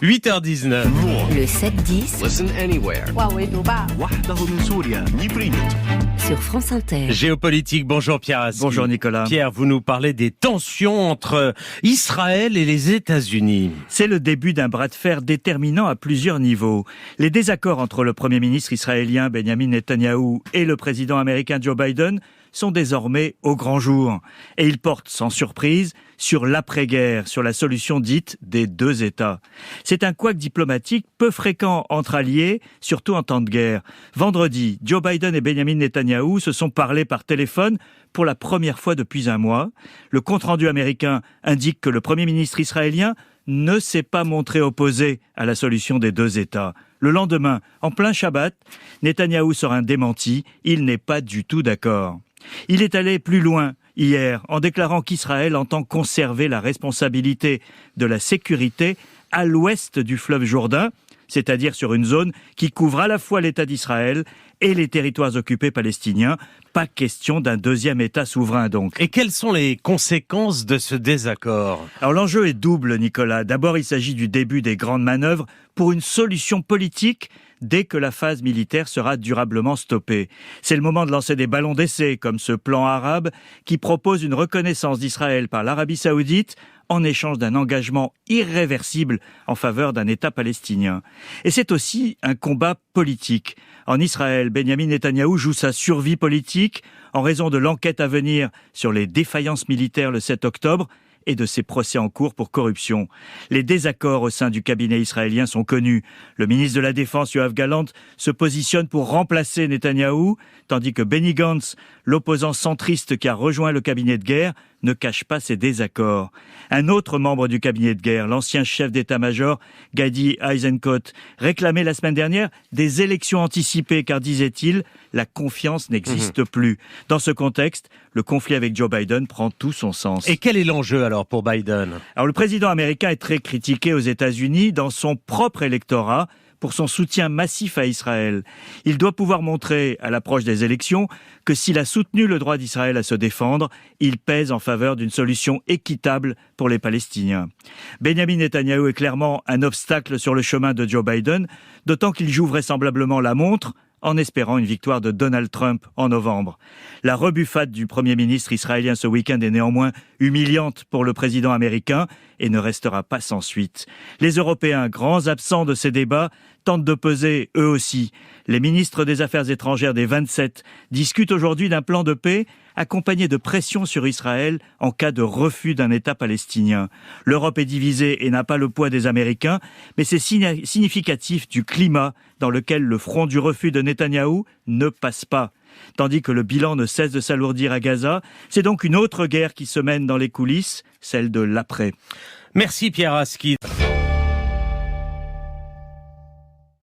8h19. Le 7-10 Listen anywhere. وحده من سوريا نيبريمت. sur France Inter. Géopolitique, bonjour Pierre Aski. Bonjour Nicolas. Pierre, vous nous parlez des tensions entre Israël et les États-Unis. C'est le début d'un bras de fer déterminant à plusieurs niveaux. Les désaccords entre le Premier ministre israélien Benjamin Netanyahou et le président américain Joe Biden sont désormais au grand jour. Et ils portent sans surprise sur l'après-guerre, sur la solution dite des deux États. C'est un couac diplomatique peu fréquent entre alliés, surtout en temps de guerre. Vendredi, Joe Biden et Benjamin Netanyahou se sont parlé par téléphone pour la première fois depuis un mois. Le compte-rendu américain indique que le Premier ministre israélien ne s'est pas montré opposé à la solution des deux États. Le lendemain, en plein Shabbat, Netanyahou sort un démenti, il n'est pas du tout d'accord. Il est allé plus loin hier en déclarant qu'Israël entend conserver la responsabilité de la sécurité à l'ouest du fleuve Jourdain, c'est-à-dire sur une zone qui couvre à la fois l'État d'Israël et les territoires occupés palestiniens. Pas question d'un deuxième État souverain donc. Et quelles sont les conséquences de ce désaccord ? Alors l'enjeu est double, Nicolas. D'abord, il s'agit du début des grandes manœuvres pour une solution politique dès que la phase militaire sera durablement stoppée. C'est le moment de lancer des ballons d'essai, comme ce plan arabe qui propose une reconnaissance d'Israël par l'Arabie Saoudite en échange d'un engagement irréversible en faveur d'un État palestinien. Et c'est aussi un combat politique. En Israël, Benjamin Netanyahou joue sa survie politique en raison de l'enquête à venir sur les défaillances militaires le 7 octobre et de ses procès en cours pour corruption. Les désaccords au sein du cabinet israélien sont connus. Le ministre de la Défense, Yoav Gallant, se positionne pour remplacer Netanyahou, tandis que Benny Gantz, l'opposant centriste qui a rejoint le cabinet de guerre, ne cache pas ses désaccords. Un autre membre du cabinet de guerre, l'ancien chef d'état-major, Gadi Eisenkot, réclamait la semaine dernière des élections anticipées car, disait-il, la confiance n'existe plus. Dans ce contexte, le conflit avec Joe Biden prend tout son sens. Et quel est l'enjeu alors pour Biden ? Alors le président américain est très critiqué aux États-Unis dans son propre électorat pour son soutien massif à Israël. Il doit pouvoir montrer, à l'approche des élections, que s'il a soutenu le droit d'Israël à se défendre, il pèse en faveur d'une solution équitable pour les Palestiniens. Benjamin Netanyahou est clairement un obstacle sur le chemin de Joe Biden, d'autant qu'il joue vraisemblablement la montre en espérant une victoire de Donald Trump en novembre. La rebuffade du Premier ministre israélien ce week-end est néanmoins humiliante pour le président américain et ne restera pas sans suite. Les Européens, grands absents de ces débats, tentent de peser eux aussi. Les ministres des Affaires étrangères des 27 discutent aujourd'hui d'un plan de paix accompagné de pression sur Israël en cas de refus d'un État palestinien. L'Europe est divisée et n'a pas le poids des Américains, mais c'est significatif du climat dans lequel le front du refus de Netanyahou ne passe pas. Tandis que le bilan ne cesse de s'alourdir à Gaza, c'est donc une autre guerre qui se mène dans les coulisses, celle de l'après. Merci Pierre Aski.